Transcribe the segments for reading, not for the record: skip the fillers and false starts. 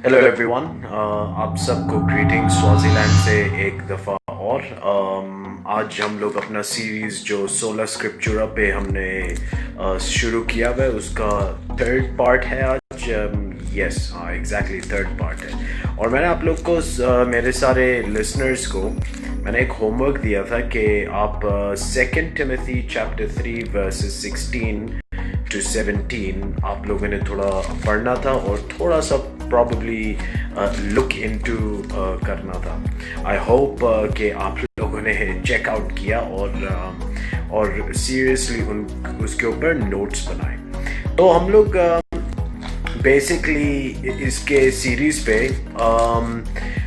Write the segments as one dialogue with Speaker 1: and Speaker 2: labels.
Speaker 1: Hello everyone, आप सबको greeting Swaziland से एक दफ़ा और आज हम लोग अपना सीरीज़ जो सोला स्क्रिप्चुरा पे हमने शुरू किया हुआ है उसका थर्ड पार्ट है आज। यस, हाँ एग्जैक्टली थर्ड पार्ट है। और मैंने आप लोग को मेरे सारे लिसनर्स को मैंने एक होमवर्क दिया था कि आप second Timothy chapter 3 versus 16 to 17 आप लोगों ने थोड़ा पढ़ना था और थोड़ा सा probably look into करना था। I hope कि आप लोगों ने check out किया और seriously उसके ऊपर notes बनाए। तो हम लोग basically इसके series पे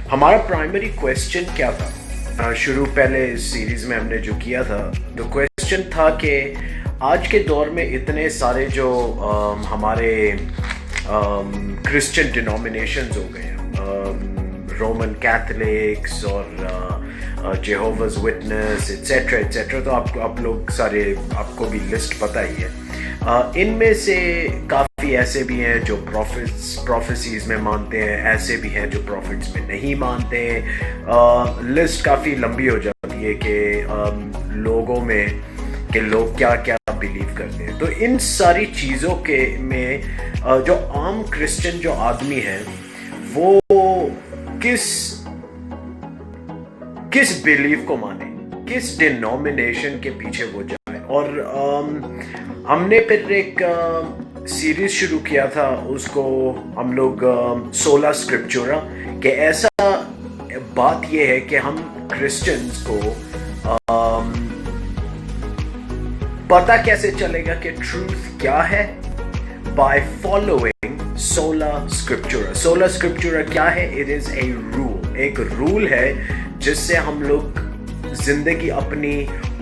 Speaker 1: हमारा primary question क्या था? शुरू पहले इस series में हमने जो किया था, तो question था कि आज के दौर में इतने सारे जो हमारे क्रिश्चियन डिनोमिनेशंस हो गए हैं, रोमन कैथलिक्स और जेहोवाज विटनेस एट्सेट्रा एट्सेट्रा, तो आप लोग सारे आपको भी लिस्ट पता ही है। इनमें से काफ़ी ऐसे भी हैं जो प्रोफेसीज में मानते हैं, ऐसे भी हैं जो प्रॉफिट्स में नहीं मानते हैं। लिस्ट काफ़ी लंबी हो जाती है कि लोगों में कि लोग क्या क्या बिलीव करते हैं। तो इन सारी चीज़ों के में जो आम क्रिश्चियन जो आदमी है वो किस बिलीव को माने, किस डिनोमिनेशन के पीछे वो जाए। और हमने फिर एक सीरीज शुरू किया था, उसको हम लोग सोला स्क्रिप्चुरा, कि ऐसा बात ये है कि हम क्रिश्चियंस को पता कैसे चलेगा कि ट्रूथ क्या है? बाय फॉलोइंग सोला स्क्रिप्चुरा। सोला स्क्रिप्चुरा क्या है? इट इज ए रूल, एक रूल है जिससे हम लोग जिंदगी अपनी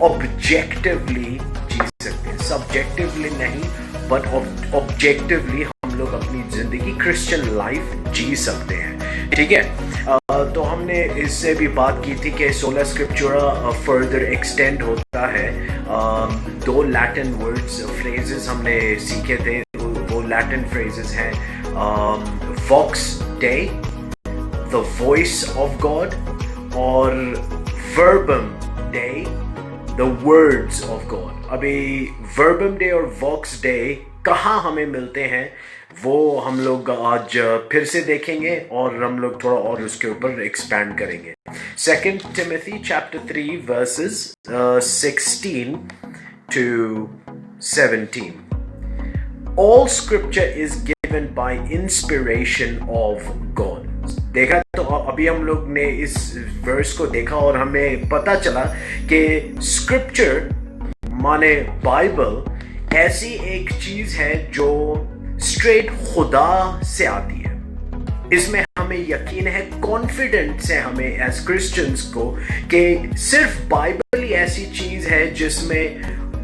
Speaker 1: ऑब्जेक्टिवली जी सकते हैं, सब्जेक्टिवली नहीं बट ऑब्जेक्टिवली हम लोग अपनी जिंदगी क्रिश्चियन लाइफ जी सकते हैं। ठीक है, तो हमने इससे भी बात की थी कि सोला स्क्रिप्चुरा फर्दर एक्सटेंड होता है। दो लैटिन वर्ड्स फ्रेजेस हमने सीखे थे, वो लैटिन फ्रेजेस हैं vox dei, the voice of God, और verbum dei, the words of God. अभी वर्बम डे और वॉक्स डे कहाँ हमें मिलते हैं वो हम लोग आज फिर से देखेंगे और हम लोग थोड़ा और उसके ऊपर एक्सपैंड करेंगे। Second Timothy chapter 3 versus 16 to 17. All scripture is given by inspiration of God. देखा तो अभी हम लोग ने इस वर्स को देखा और हमें पता चला कि स्क्रिप्चर माने बाइबल ऐसी एक चीज है जो स्ट्रेट खुदा से आती है। इसमें हमें यकीन है, कॉन्फिडेंस है हमें एज क्रिश्चियंस को कि सिर्फ बाइबल ही ऐसी चीज है जिसमें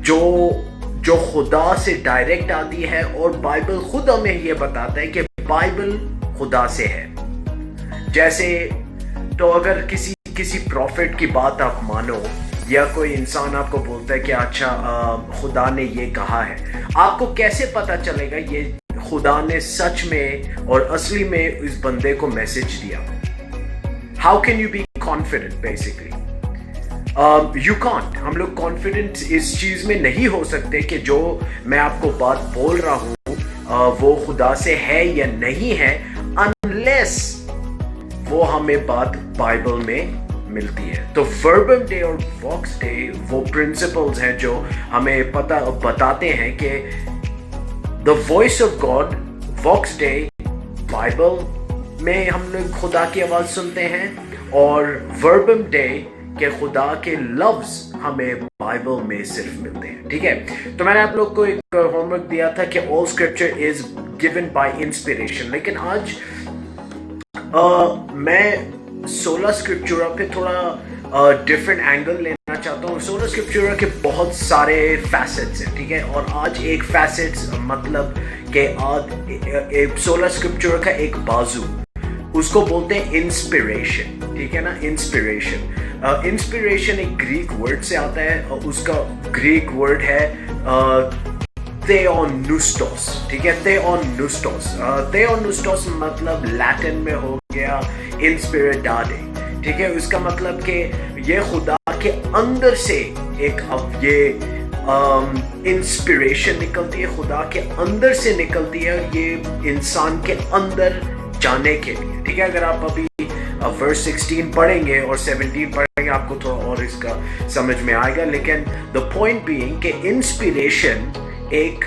Speaker 1: जो खुदा से डायरेक्ट आती है, और बाइबल खुद हमें ये बताता है कि बाइबल खुदा से है। जैसे तो अगर किसी प्रॉफिट की बात आप मानो या कोई इंसान आपको बोलता है कि अच्छा खुदा ने ये कहा है, आपको कैसे पता चलेगा ये खुदा ने सच में और असली में इस बंदे को मैसेज दिया? How can you be confident? Basically you can't. हम लोग कॉन्फिडेंट इस चीज में नहीं हो सकते कि जो मैं आपको बात बोल रहा हूं वो खुदा से है या नहीं है, अनलेस वो हमें बात बाइबल में मिलती है। तो वर्बम डे और वॉक्स डे वो प्रिंसिपल्स हैं जो हमें बताते हैं कि the voice of God, vox dei Bible में हम लोग खुदा की आवाज सुनते हैं, और वर्बम डे के खुदा के लफ्ज हमें बाइबल में सिर्फ मिलते हैं। ठीक है, तो मैंने आप लोग को एक होमवर्क दिया था कि all scripture is given by inspiration, लेकिन आज मैं सोला स्क्रिप्चुरा पे थोड़ा डिफरेंट एंगल लेना चाहता हूँ। सोला स्क्रिप्चुरा के बहुत सारे फैसेट्स हैं, ठीक है, और आज एक फैसेट्स मतलब कि आज सोला स्क्रिप्चुरा का एक बाजू, उसको बोलते हैं इंस्पिरेशन। ठीक है ना, इंस्पिरेशन एक ग्रीक वर्ड से आता है, और उसका ग्रीक वर्ड है theopneustos, ठीक है, theopneustos मतलब लैटिन में हो गया inspiritare, ठीक है, उसका मतलब कि ये खुदा के अंदर से एक अब ये इंस्पिरेशन निकलती है, खुदा के अंदर से निकलती है ये इंसान के अंदर जाने के लिए, ठीक है। अगर आप अभी वर्स 16 पढ़ेंगे और 17 पढ़ेंगे आपको थोड़ा और इसका समझ में आएगा, लेकिन द पॉइंट बीइंग कि इंस्पिरेशन एक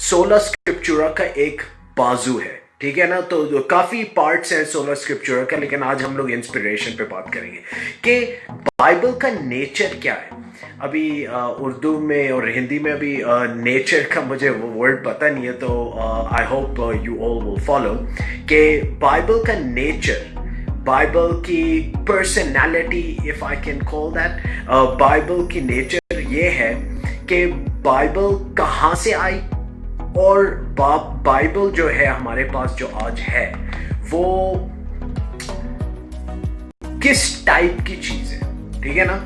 Speaker 1: सोला स्क्रिप्चुरा का एक बाजू है, ठीक है ना। तो काफी पार्ट्स हैं सोला स्क्रिप्चुरा का, लेकिन आज हम लोग इंस्पिरेशन पे बात करेंगे कि बाइबल का नेचर क्या है। अभी उर्दू में और हिंदी में अभी नेचर का मुझे वर्ड पता नहीं है, तो I hope you all will follow कि बाइबल का नेचर, बाइबल की personality, if I can call that, Bible की नेचर ये है कि बाइबल कहाँ से आई और बाइबल जो है हमारे पास जो आज है वो किस टाइप की चीज है, ठीक है ना।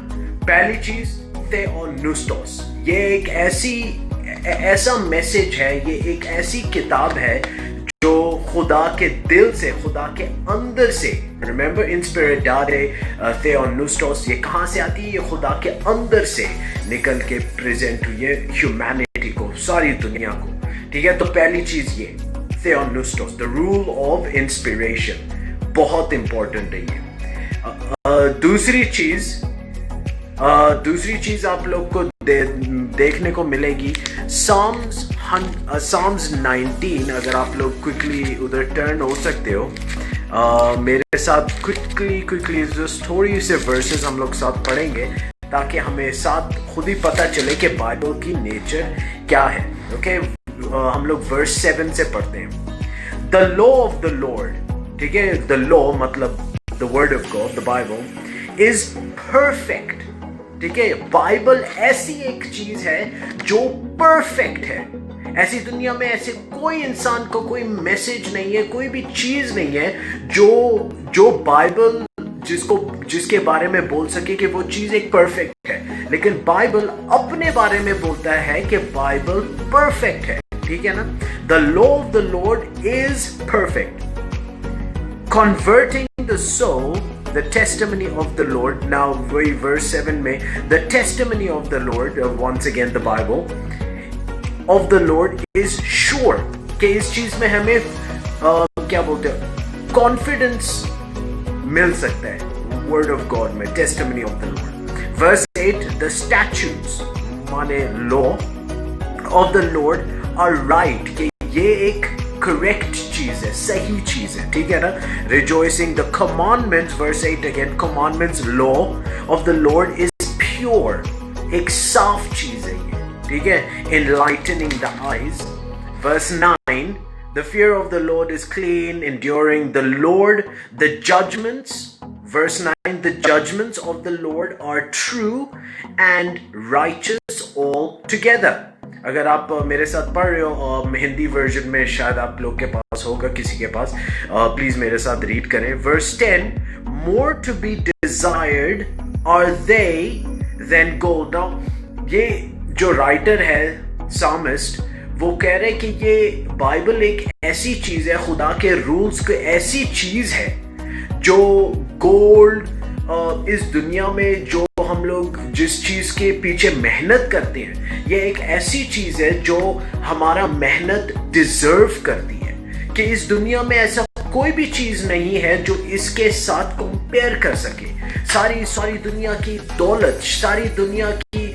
Speaker 1: पहली चीज theopneustos, ये एक ऐसा मैसेज है, ये एक ऐसी किताब है जो खुदा के दिल से, खुदा के अंदर से, रिमेंबर inspiritare, theopneustos, ये कहाँ से आती है, ये खुदा के अंदर से निकल के प्रेजेंट हुई है ह्यूमैनिटी को, सारी दुनिया को, ठीक है। तो पहली चीज ये theopneustos, the rule of inspiration, बहुत इंपॉर्टेंट है ये। दूसरी चीज आप लोग को देखने को मिलेगी Psalms 19, अगर आप लोग क्विकली उधर टर्न हो सकते हो मेरे साथ क्विकली जस्ट थोड़ी से वर्सेस हम लोग साथ पढ़ेंगे ताकि हमें साथ खुद ही पता चले कि बाइबल की नेचर क्या है, ओके। हम लोग वर्स 7 से पढ़ते हैं। The law of the Lord, ठीक है, द लॉ मतलब the word of God, the Bible is perfect, ठीक है। बाइबल ऐसी एक चीज है जो परफेक्ट है। ऐसी दुनिया में ऐसे कोई इंसान को कोई मैसेज नहीं है, कोई भी चीज नहीं है जो बाइबल जिसके बारे में बोल सके कि वो चीज एक परफेक्ट है। लेकिन बाइबल अपने बारे में बोलता है कि बाइबल परफेक्ट है, ठीक है ना। The law of the Lord is perfect, converting the soul, the testimony of the Lord. Now verse 7 में the testimony of the Lord, once again the Bible of the Lord is sure, कि इस चीज में हमें क्या बोलते हैं, confidence मिल सकता है word of God में, testimony of the Lord. Verse 8, the statutes माने law of the Lord are right, कि ये एक करेक्ट चीज है, सही चीज है, ठीक है ना। Rejoicing the commandments, verse 8 again, commandments, law of the Lord is pure, एक साफ चीज है ये, ठीक है। Enlightening the eyes, verse 9, the fear of the Lord is clean, enduring the Lord, the judgments, verse 9, the judgments of the Lord are true and righteous altogether. अगर आप मेरे साथ पढ़ रहे हो हिंदी वर्जन में, शायद आप लोग के पास होगा, किसी के पास, प्लीज मेरे साथ रीड करें। verse 10, more to be desired are they than gold. Now ये जो राइटर है, सामिस्ट, वो कह रहे कि ये बाइबल एक ऐसी चीज है, खुदा के रूल्स को ऐसी चीज है जो गोल्ड, इस दुनिया में जो हम लोग जिस चीज के पीछे मेहनत करते हैं, ये एक ऐसी चीज है जो हमारा मेहनत डिजर्व करती है, कि इस दुनिया में ऐसा कोई भी चीज नहीं है जो इसके साथ कंपेयर कर सके। सारी दुनिया की दौलत, सारी दुनिया की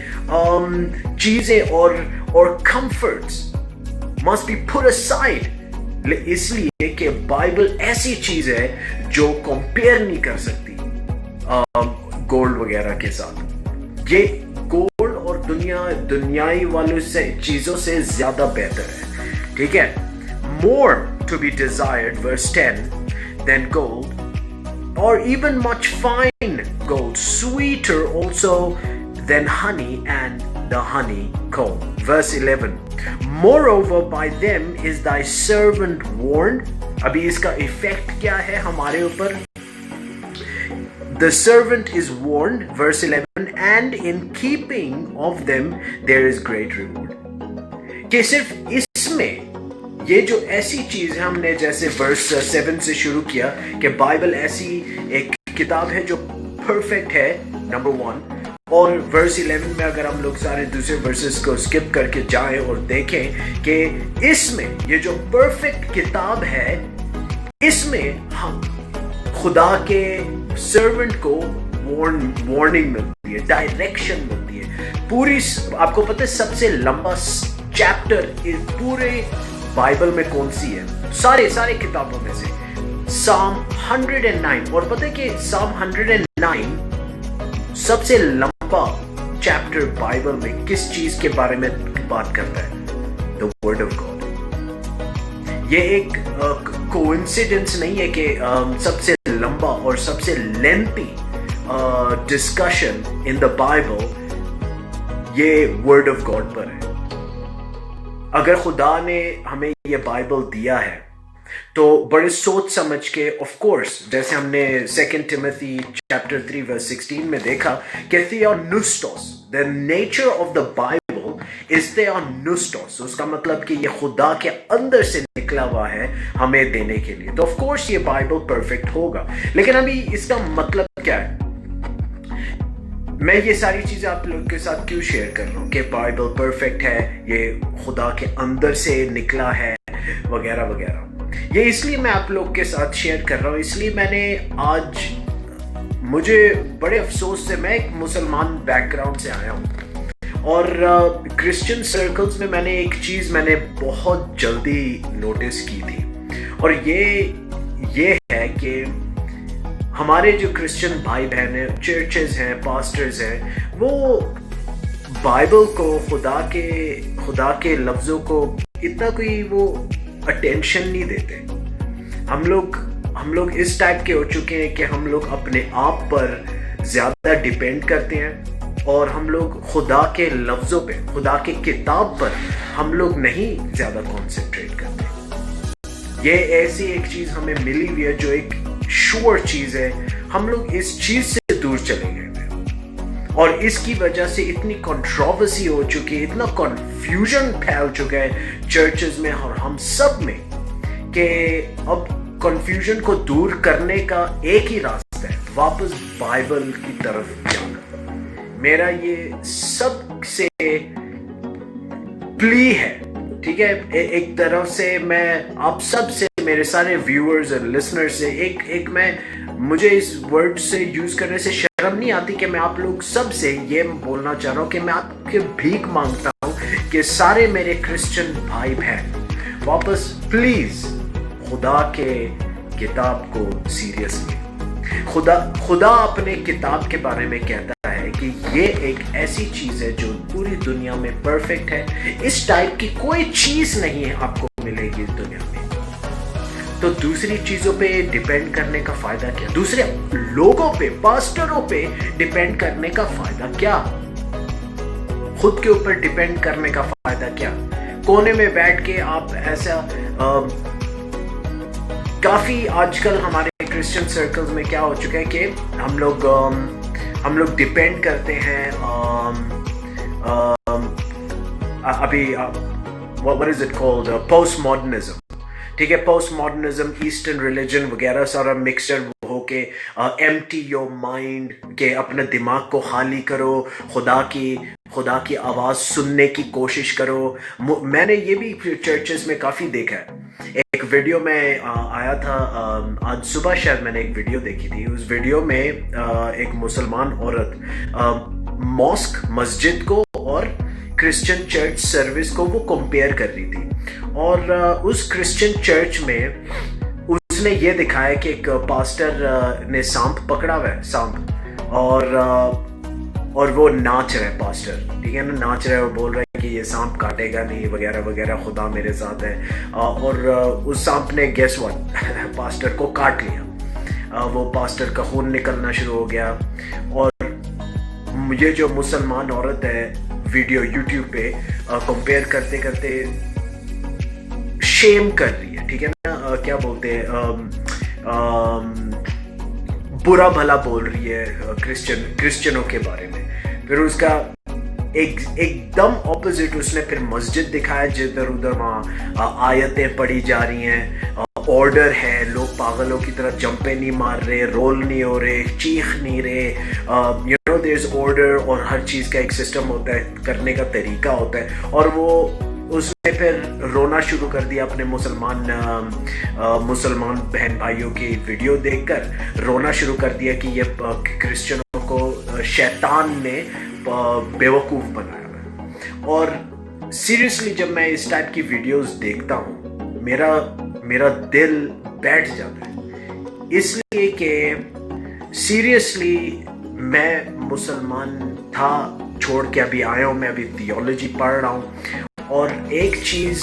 Speaker 1: चीजें और comforts must be put aside, इसलिए कि बाइबल ऐसी चीज है जो कंपेयर नहीं कर सकती गोल्ड वगैरह के साथ। ये गोल्ड और दुनियाई वालों से चीजों से ज्यादा बेहतर है, ठीक है। More to be desired, verse 10, than gold, or even much fine gold, sweeter also than honey and the honeycomb. Verse 11, moreover by them is thy servant warned. अभी इसका इफेक्ट क्या है हमारे ऊपर? The servant is warned, verse 11, and in keeping of them there is great reward. कि सिर्फ इसमें ये जो ऐसी चीज है, हमने जैसे वर्स 7 से शुरू किया कि बाइबल ऐसी एक किताब है जो परफेक्ट है, नंबर 1, और वर्स 11 में अगर हम लोग सारे दूसरे वर्सेस को स्किप करके जाएं और देखें कि इसमें ये जो परफेक्ट किताब है, इसमें हम खुदा के सर्वेंट को वार्निंग मिलती है, डायरेक्शन मिलती है। पूरी, आपको पता है सबसे लंबा चैप्टर इस पूरे बाइबल में कौन सी है? सारे किताबों में से साम 109। और पता है कि साम 109 सबसे लंबा चैप्टर बाइबल में किस चीज के बारे में बात करता है? The word of God. ये एक कोइंसिडेंस नहीं है कि सबसे लंबा और सबसे lengthy discussion in the Bible ये वर्ड ऑफ गॉड पर है। अगर खुदा ने हमें ये बाइबल दिया है तो बड़े सोच समझ के, ऑफ कोर्स, जैसे हमने 2 टिमोथी चैप्टर 3 वर्स 16 में देखा कि theopneustos, the nature of the Bible is theopneustos, उसका मतलब कि ये खुदा के अंदर से निकला हुआ है हमें देने के लिए। तो ऑफ कोर्स ये बाइबल परफेक्ट होगा, लेकिन अभी इसका मतलब क्या है? मैं ये सारी चीजें आप लोगों के साथ क्यों शेयर कर रहा हूँ कि बाइबल परफेक्ट है, ये खुदा के अंदर से निकला है, वगैरह वगैरह। ये इसलिए मैं आप लोग के साथ शेयर कर रहा हूँ, इसलिए मैंने आज, मुझे बड़े अफसोस से, मैं एक मुसलमान बैकग्राउंड से आया हूँ और क्रिश्चियन सर्कल्स में मैंने एक चीज़ मैंने बहुत जल्दी नोटिस की थी, और ये है कि हमारे जो क्रिश्चियन भाई बहन हैं, चर्चेस हैं, पास्टर्स हैं, वो बाइबल को, खुदा के लफ्ज़ों को इतना कोई वो अटेंशन नहीं देते। हम लोग इस टाइप के हो चुके हैं कि हम लोग अपने आप पर ज़्यादा डिपेंड करते हैं और हम लोग खुदा के लफ्ज़ों पे, खुदा के किताब पर हम लोग नहीं ज़्यादा कॉन्सेंट्रेट करते। ये ऐसी एक चीज़ हमें मिली हुई है जो एक श्योर चीज है, हम लोग इस चीज से दूर चले गए और इसकी वजह से इतनी कंट्रोवर्सी हो चुकी है, इतना कंफ्यूजन फैल चुका है चर्चेस में और हम सब में, कि अब कंफ्यूजन को दूर करने का एक ही रास्ता है, वापस बाइबल की तरफ जाना। मेरा ये सबसे प्ली है, ठीक है? एक तरफ से मैं आप सब से, मेरे सारे व्यूअर्स और लिसनर्स से मुझे इस वर्ड से यूज करने से शर्म नहीं आती कि मैं आप लोग सब से ये बोलना चाह रहा हूँ कि मैं आपके भीख मांगता हूँ कि सारे मेरे क्रिश्चियन भाई बहन वापस प्लीज खुदा के किताब को सीरियसली। खुदा अपने किताब के बारे में कहता है कि ये एक ऐसी चीज है जो पूरी दुनिया में परफेक्ट है, इस टाइप की कोई चीज नहीं है आपको मिलेगी इस दुनिया में। तो दूसरी चीजों पे डिपेंड करने का फायदा क्या? दूसरे लोगों पे, पास्टरों पे डिपेंड करने का फायदा क्या? खुद के ऊपर डिपेंड करने का फायदा क्या? कोने में बैठ के आप ऐसा काफी आजकल हमारे क्रिश्चियन सर्कल्स में क्या हो चुका है कि हम लोग डिपेंड करते हैं अभी what is it called, post modernism, ठीक है? पोस्ट मॉडर्निज्म, ईस्टर्न रिलीजन वगैरह सारा मिक्सचर होके एम्प्टी योर माइंड के अपने दिमाग को खाली करो, खुदा की आवाज़ सुनने की कोशिश करो। मैंने ये भी चर्चेस में काफ़ी देखा है। एक वीडियो में आया था, आज सुबह शायद मैंने एक वीडियो देखी थी। उस वीडियो में एक मुसलमान औरत मॉस्क, मस्जिद को और क्रिश्चियन चर्च सर्विस को वो कंपेयर कर रही थी, और उस क्रिश्चियन चर्च में उसने ये दिखाया कि एक पास्टर ने सांप पकड़ा हुआ है, सांप, और वो नाच रहा है पास्टर, ठीक है ना, नाच रहा है, वो बोल रहा है कि ये सांप काटेगा नहीं, वगैरह वगैरह, खुदा मेरे साथ है। और उस सांप ने गेस व्हाट पास्टर को काट लिया। वो पास्टर का खून निकलना शुरू हो गया, और मुझे जो मुसलमान औरत है वीडियो यूट्यूब पे कंपेयर करते करते शेम कर रही है, ठीक है ना, क्या बोलते हैं, बुरा भला बोल रही है क्रिश्चियनों के बारे में। फिर उसका एकदम ऑपोजिट उसने फिर मस्जिद दिखाया जिधर उधर वहाँ आयतें पढ़ी जा रही हैं, ऑर्डर है, लोग पागलों की तरह जंपे नहीं मार रहे, रोल नहीं हो रहे, चीख नहीं रहे, you know there is order, और हर चीज़ का एक सिस्टम होता है, करने का तरीका होता है। और वो उसने फिर रोना शुरू कर दिया अपने मुसलमान बहन भाइयों की वीडियो देखकर, रोना शुरू कर दिया कि ये क्रिश्चियनों को शैतान ने बेवकूफ़ बनाया है। और सीरियसली जब मैं इस टाइप की वीडियोस देखता हूँ मेरा दिल बैठ जाता है, इसलिए कि सीरियसली मैं मुसलमान था, छोड़ के अभी आया हूँ, मैं अभी थियोलॉजी पढ़ रहा हूँ। और एक चीज़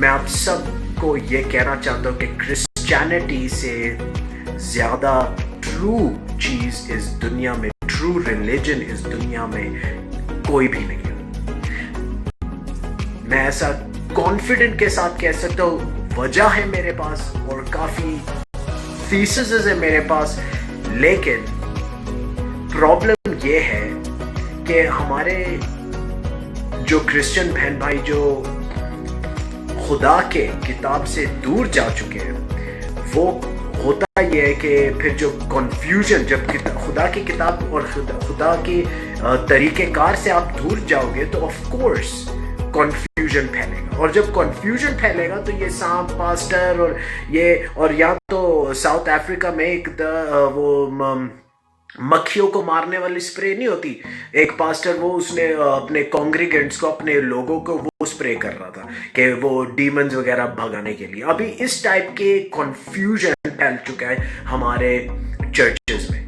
Speaker 1: मैं आप सबको ये कहना चाहता हूँ कि क्रिश्चियनिटी से ज़्यादा ट्रू चीज़ इस दुनिया में, ट्रू रिलीजन इस दुनिया में कोई भी नहीं है। मैं ऐसा कॉन्फिडेंट के साथ कह सकता हूँ, वजह है मेरे पास और काफ़ी थीसिस है मेरे पास, लेकिन प्रॉब्लम ये है कि हमारे जो क्रिश्चियन बहन भाई जो खुदा के किताब से दूर जा चुके हैं, वो होता ये है कि फिर जो कन्फ्यूजन, जब खुदा की किताब और खुदा के तरीक़ेकार से आप दूर जाओगे तो ऑफ कोर्स कन्फ्यूजन फैलेगा। और जब कन्फ्यूजन फैलेगा तो ये सांप पास्टर और या तो साउथ अफ्रीका में एक वो मक्खियों को मारने वाली स्प्रे नहीं होती, एक पास्टर वो उसने अपने कॉन्ग्रीगेंट्स को, अपने लोगों को वो स्प्रे कर रहा था कि वो डीमंस वगैरह भगाने के लिए। अभी इस टाइप के कन्फ्यूजन फैल चुका है हमारे चर्चेस में,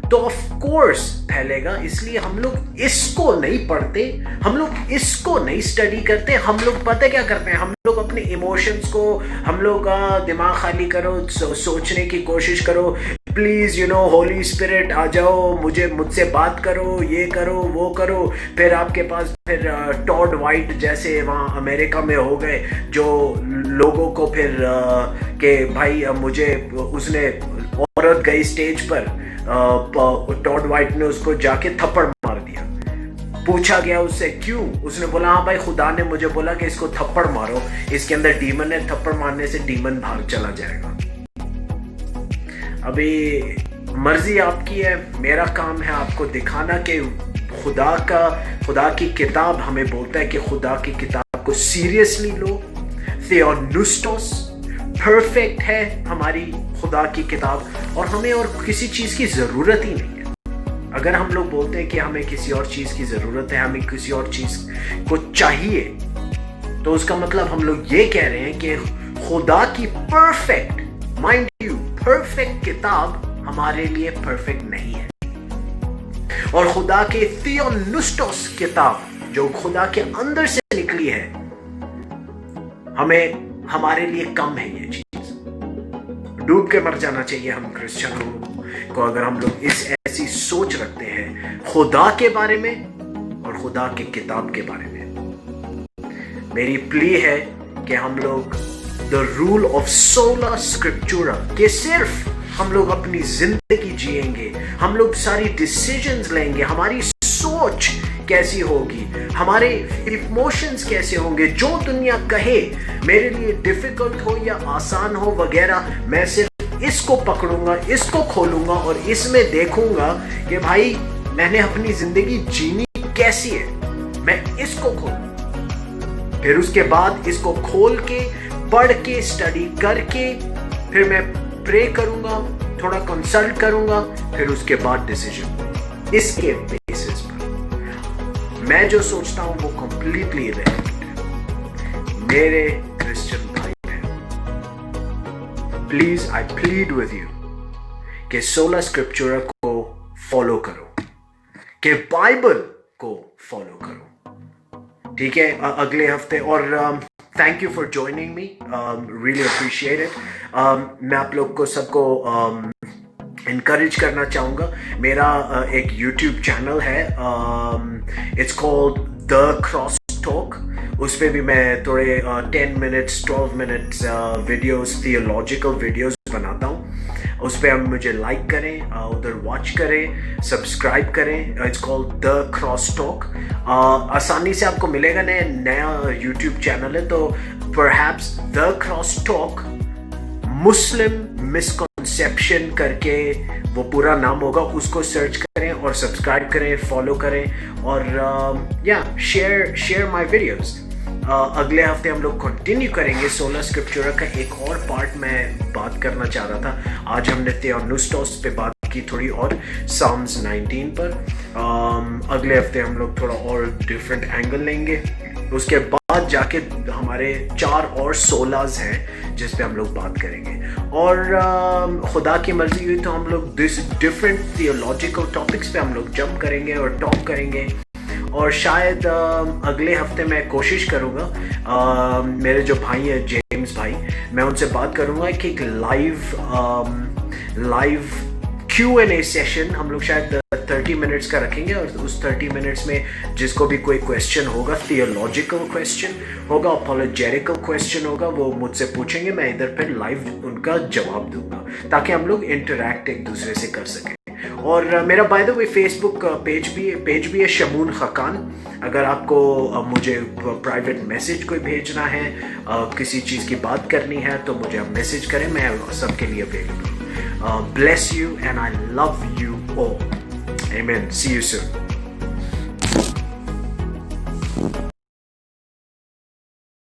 Speaker 1: तो ऑफ कोर्स फैलेगा। इसलिए हम लोग इसको नहीं पढ़ते, हम लोग इसको नहीं स्टडी करते। हम लोग पता क्या करते हैं, हम लोग अपने इमोशंस को, हम लोग दिमाग खाली करो, सोचने की कोशिश करो, please you know holy spirit आ जाओ, मुझसे बात करो, ये करो वो करो। फिर आपके पास फिर टॉड वाइट जैसे वहाँ अमेरिका में हो गए, जो लोगों को फिर कि भाई मुझे, उसने औरत गई स्टेज पर, टॉड वाइट ने उसको जाके थप्पड़ मार दिया। पूछा गया उससे क्यों, उसने बोला हाँ भाई खुदा ने मुझे बोला कि इसको थप्पड़ मारो, इसके अंदर डीमन है, थप्पड़ मारने से डीमन भाग चला जाएगा। अभी मर्जी आपकी है, मेरा काम है आपको दिखाना कि खुदा की किताब हमें बोलता है कि खुदा की किताब को सीरियसली लो। थियोनुस्टोस परफेक्ट है हमारी खुदा की किताब, और हमें और किसी चीज़ की ज़रूरत ही नहीं है। अगर हम लोग बोलते हैं कि हमें किसी और चीज़ की ज़रूरत है, हमें किसी और चीज़ को चाहिए, तो उसका मतलब हम लोग ये कह रहे हैं कि खुदा की परफेक्ट, माइंड यू, परफेक्ट किताब हमारे लिए परफेक्ट नहीं है। और खुदा के थियोनुस्टोस किताब जो खुदा के अंदर से निकली है, हमारे लिए कम है ये चीज। डूब के मर जाना चाहिए हम क्रिश्चियनों को अगर हम लोग ऐसी सोच रखते हैं खुदा के बारे में और खुदा के किताब के बारे में। मेरी प्ली है कि हम लोग द रूल ऑफ सोला स्क्रिप्चुरा के सिर्फ हम लोग अपनी जिंदगी जिएंगे, हम लोग सारी डिसीजंस लेंगे, हमारी सोच कैसी होगी, हमारे इमोशंस कैसे होंगे, जो दुनिया कहे मेरे लिए डिफिकल्ट हो या आसान हो वगैरह, मैं सिर्फ इसको पकड़ूंगा, इसको खोलूंगा और इसमें देखूंगा कि भाई मैंने अपनी जिंदगी जीनी कैसी है, मैं इसको खोलूंगा। फिर उसके बाद इसको खोल के, पढ़ के, स्टडी करके, फिर मैं प्रे करूंगा, थोड़ा कंसल्ट करूंगा, फिर उसके बाद डिसीजन। इसके बेसिस पर मैं जो सोचता हूं वो कंप्लीटली इररिलेवेंट है। मेरे क्रिश्चियन भाई बहन, please I plead with you कि सोला स्क्रिप्चुरा को फॉलो करो, कि बाइबल को फॉलो करो, ठीक है, अगले हफ्ते। और thank you for joining me, really appreciate it. मैं आप लोग को सबको इनकरेज करना चाहूँगा। मेरा एक यूट्यूब चैनल है, it's called the cross talk. उस पर भी मैं थोड़े 10 minutes 12 minutes videos, theological videos बनाता हूँ। उस पर आप मुझे लाइक करें, उधर वॉच करें, सब्सक्राइब करें. It's called the cross talk. आसानी से आपको मिलेगा. नया यूट्यूब चैनल है, तो perhaps the cross talk Muslim misconception करके वो पूरा नाम होगा, उसको सर्च करें और सब्सक्राइब करें, फॉलो करें और या शेयर माय वीडियोस. अगले हफ्ते हम लोग कंटिन्यू करेंगे सोला स्क्रिप्चुरा का एक और पार्ट. मैं बात करना चाह रहा था, आज हमने theopneustos पे बात की थोड़ी और Psalms 19 पर. अगले हफ्ते हम लोग थोड़ा और डिफरेंट एंगल लेंगे. उसके बाद जाके हमारे 4 और सोलाज हैं जिस पे हम लोग बात करेंगे. और खुदा की मर्जी हुई तो हम लोग डिफरेंट थियोलॉजिकल टॉपिक्स पे हम लोग जंप करेंगे और टॉक करेंगे. और शायद अगले हफ्ते मैं कोशिश करूँगा, मेरे जो भाई हैं जेम्स भाई, मैं उनसे बात करूँगा कि एक लाइव Q&A सेशन हम लोग शायद 30 मिनट्स का रखेंगे. और उस 30 मिनट्स में जिसको भी कोई क्वेश्चन होगा, थियोलॉजिकल क्वेश्चन होगा, अपॉलोजेटिकल क्वेश्चन होगा, वो मुझसे पूछेंगे, मैं इधर पे लाइव उनका जवाब दूंगा ताकि हम लोग इंटरैक्ट एक दूसरे से कर सकें. और मेरा by the way Facebook page भी है शमून खकान. अगर आपको मुझे प्राइवेट मैसेज कोई भेजना है, किसी चीज़ की बात करनी है, तो मुझे आप मैसेज करें, मैं सबके लिए available. Bless you and I love you all. Amen. See you soon.